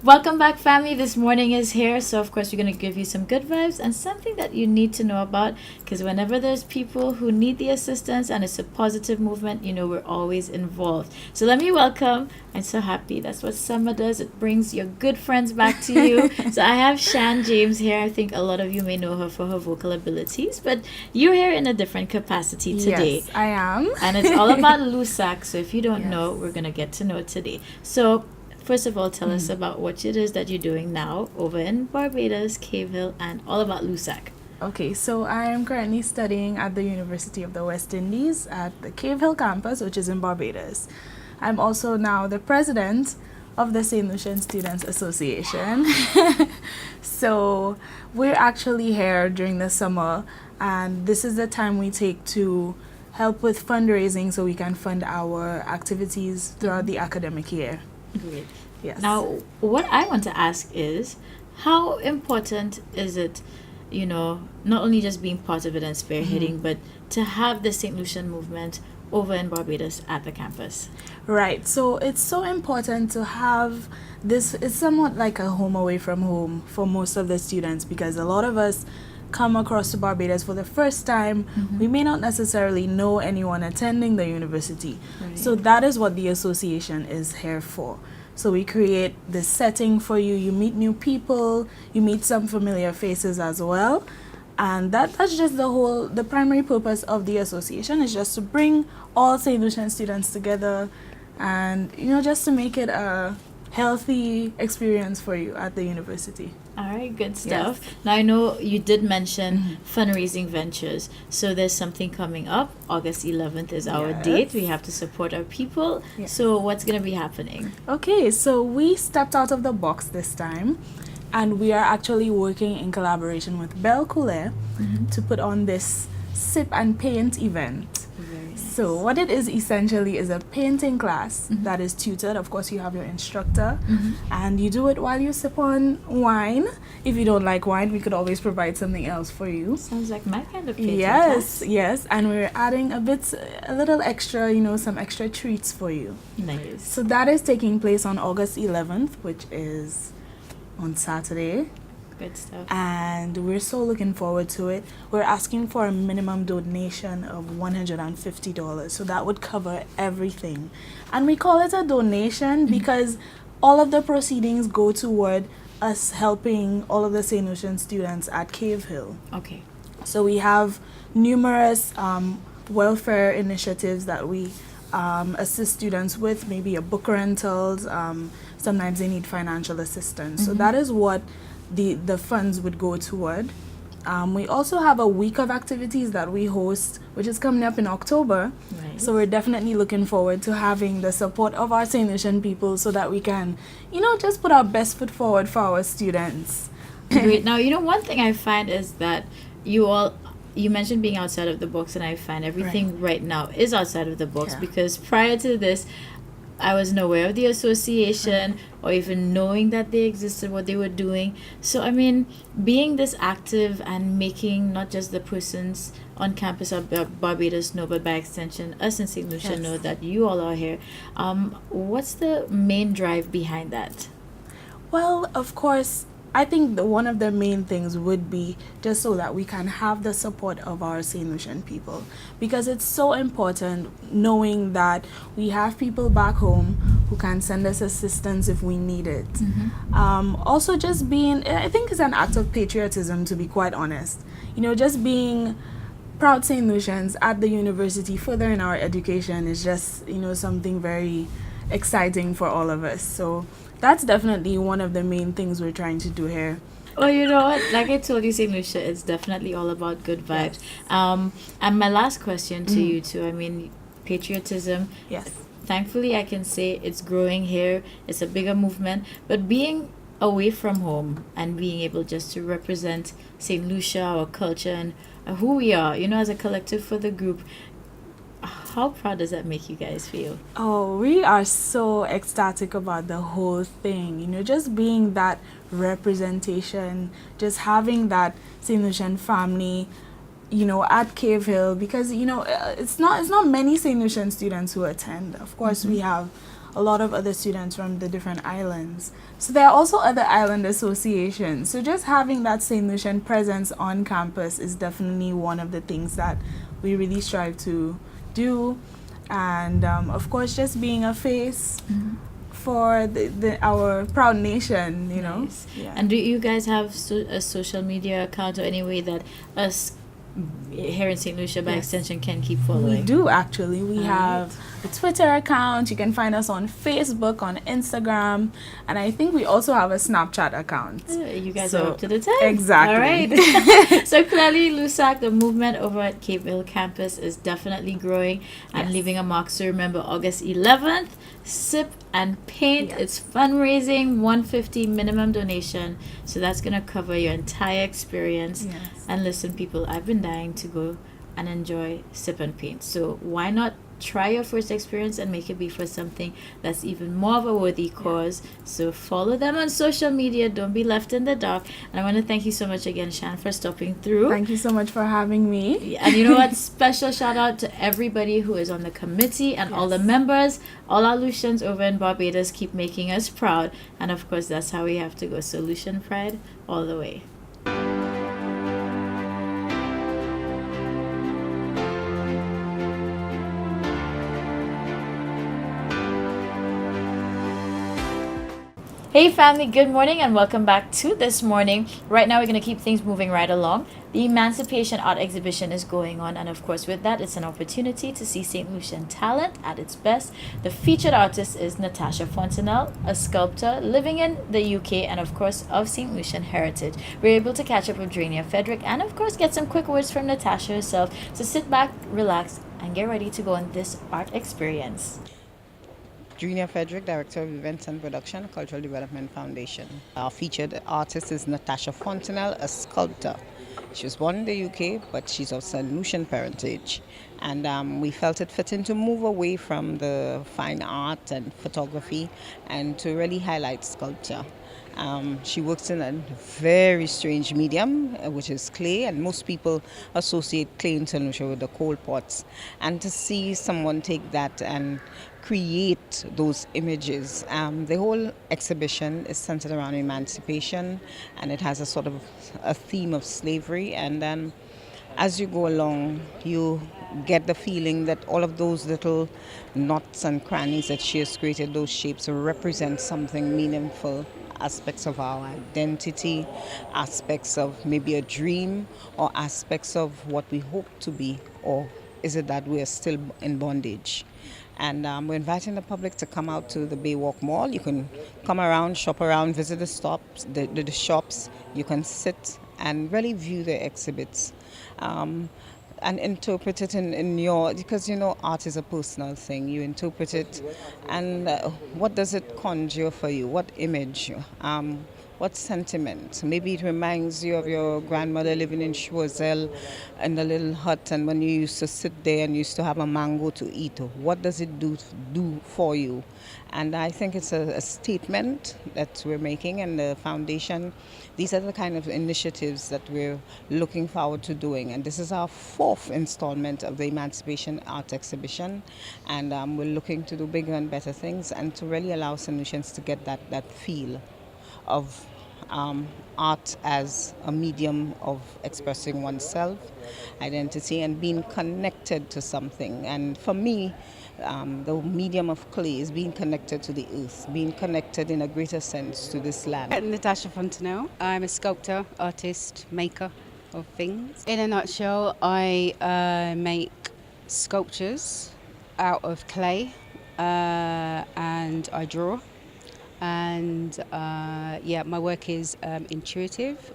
Welcome back, family. This morning is here, so of course, we're going to give you some good vibes and something that you need to know about. Because whenever there's people who need the assistance and it's a positive movement, we're always involved. So let me welcome. I'm so happy. That's what summer does. It brings your good friends back to you. So I have Shan James here. I think a lot of you may know her for her vocal abilities, but you're here in a different capacity today. Yes, I am. And it's all about LUSAC. So if you don't Yes. know, we're going to get to know it today. So first of all, tell us about what it is that you're doing now over in Barbados, Cave Hill, and all about LUSAC. Okay, so I am currently studying at the University of the West Indies at the Cave Hill campus, which is in Barbados. I'm also now the president of the St. Lucian Students Association. So we're actually here during the summer, and this is the time we take to help with fundraising so we can fund our activities throughout the academic year. Great. Yes. Now, what I want to ask is, how important is it, not only just being part of it and spearheading, but to have the St. Lucian movement over in Barbados at the campus? Right. So it's so important to have this. It's somewhat like a home away from home for most of the students, because a lot of us come across to Barbados for the first time. We may not necessarily know anyone attending the university. Right. So that is what the association is here for. So we create this setting for you. You meet new people, you meet some familiar faces as well. And that's just the primary purpose of the association is just to bring all St. Lucian students together and, just to make it a healthy experience for you at the university. All right, good stuff. Now, I know you did mention fundraising ventures. So there's something coming up. August 11th is our Yes. date. We have to support our people. Yes. So what's going to be happening? Okay, so we stepped out of the box this time, and we are actually working in collaboration with Belle Coulet to put on this sip and paint event. Very nice. So what it is essentially is a painting class that is tutored. Of course, you have your instructor, and you do it while you sip on wine. If you don't like wine, we could always provide something else for you. Sounds like my kind of painting Yes, class. yes, and we're adding a little extra, some extra treats for you. Nice. So that is taking place on August 11th, which is on Saturday. Good stuff. And we're so looking forward to it. We're asking for a minimum donation of $150, so that would cover everything. And we call it a donation because all of the proceedings go toward us helping all of the St. Lucian students at Cave Hill. Okay. So we have numerous welfare initiatives that we assist students with, maybe a book rentals. Sometimes they need financial assistance. So that is what the funds would go toward. We also have a week of activities that we host, which is coming up in October. Nice. So we're definitely looking forward to having the support of our St. Lucian people so that we can, just put our best foot forward for our students. Great. Now, one thing I find is that you mentioned being outside of the box, and I find everything right now is outside of the box Yeah. because prior to this, I wasn't aware of the association or even knowing that they existed, what they were doing. So, I mean, being this active and making not just the persons on campus of Barbados know, but by extension, us in St. Lucia Yes. know that you all are here. What's the main drive behind that? Well, of course, I think one of the main things would be just so that we can have the support of our St. Lucian people, because it's so important knowing that we have people back home who can send us assistance if we need it. Also, just I think it's an act of patriotism, to be quite honest. Just being proud St. Lucians at the university, furthering our education is just, something very exciting for all of us. So that's definitely one of the main things we're trying to do here. Well, you know what? Like I told you, St. Lucia, it's definitely all about good vibes. And my last question to you too. I mean, patriotism. Yes. Thankfully, I can say it's growing here. It's a bigger movement. But being away from home and being able just to represent St. Lucia, our culture, and who we are, as a collective for the group, how proud does that make you guys feel? Oh, we are so ecstatic about the whole thing. Just being that representation, just having that St. Lucian family, at Cave Hill, because it's not many St. Lucian students who attend. Of course, we have a lot of other students from the different islands. So there are also other island associations. So just having that St. Lucian presence on campus is definitely one of the things that we really strive to do. And of course, just being a face for our proud nation, you know. Nice. Yeah. And do you guys have a social media account or any way that us here in St. Lucia by Yes. extension can keep We following? do actually. We All have a Twitter account. You can find us on Facebook, on Instagram, and I think we also have a Snapchat account. You guys So, are up to the time. exactly. All right. So clearly, LUSAC, the movement over at Cape Hill campus is definitely growing and Yes. leaving a mark. So remember, August 11th, Sip and Paint. Yes. It's fundraising, $150 minimum donation. So that's going to cover your entire experience. Yes. And listen, people, I've been dying to go and enjoy Sip and Paint. So why not try your first experience and make it be for something that's even more of a worthy cause? So follow them on social media. Don't be left in the dark. And I want to thank you so much again, Shan, for stopping through. Thank you so much for having me. And you know what? Special shout out to everybody who is on the committee and all the Yes. members, all our Lucians over in Barbados. Keep making us proud. And of course, that's how we have to go. So Lucian pride all the way. Hey family, good morning and welcome back to This Morning. Right now we're going to keep things moving right along. The Emancipation Art Exhibition is going on, and of course with that it's an opportunity to see St. Lucian talent at its best. The featured artist is Natasha Fontenelle, a sculptor living in the UK and of course of St. Lucian heritage. We're able to catch up with Drania Frederick and of course get some quick words from Natasha herself. So sit back, relax and get ready to go on this art experience. Drania Frederick, Director of Events and Production, Cultural Development Foundation. Our featured artist is Natasha Fontenelle, a sculptor. She was born in the UK, but she's of St. Lucian parentage. And we felt it fitting to move away from the fine art and photography and to really highlight sculpture. She works in a very strange medium, which is clay, and most people associate clay in St. Lucia with the coal pots. And to see someone take that and create those images. The whole exhibition is centered around emancipation, and it has a sort of a theme of slavery. And then as you go along, you get the feeling that all of those little knots and crannies that she has created, those shapes, represent something meaningful. Aspects of our identity, aspects of maybe a dream, or aspects of what we hope to be, or is it that we are still in bondage? And we're inviting the public to come out to the Baywalk Mall. You can come around, shop around, visit the stops, the shops. You can sit and really view the exhibits. And interpret it in your, because you know art is a personal thing. You interpret it, and what does it conjure for you? What image? What sentiment? Maybe it reminds you of your grandmother living in Choiseul in the little hut, and when you used to sit there and used to have a mango to eat. What does it do for you? And I think it's a statement that we're making, and the foundation, these are the kind of initiatives that we're looking forward to doing. And this is our fourth installment of the Emancipation Art Exhibition. And we're looking to do bigger and better things and to really allow St. Lucians to get that feel of art as a medium of expressing oneself, identity, and being connected to something. And for me, the medium of clay is being connected to the earth, being connected in a greater sense to this land. Natasha Fontenelle. I'm a sculptor, artist, maker of things. In a nutshell, I make sculptures out of clay and I draw. And my work is intuitive.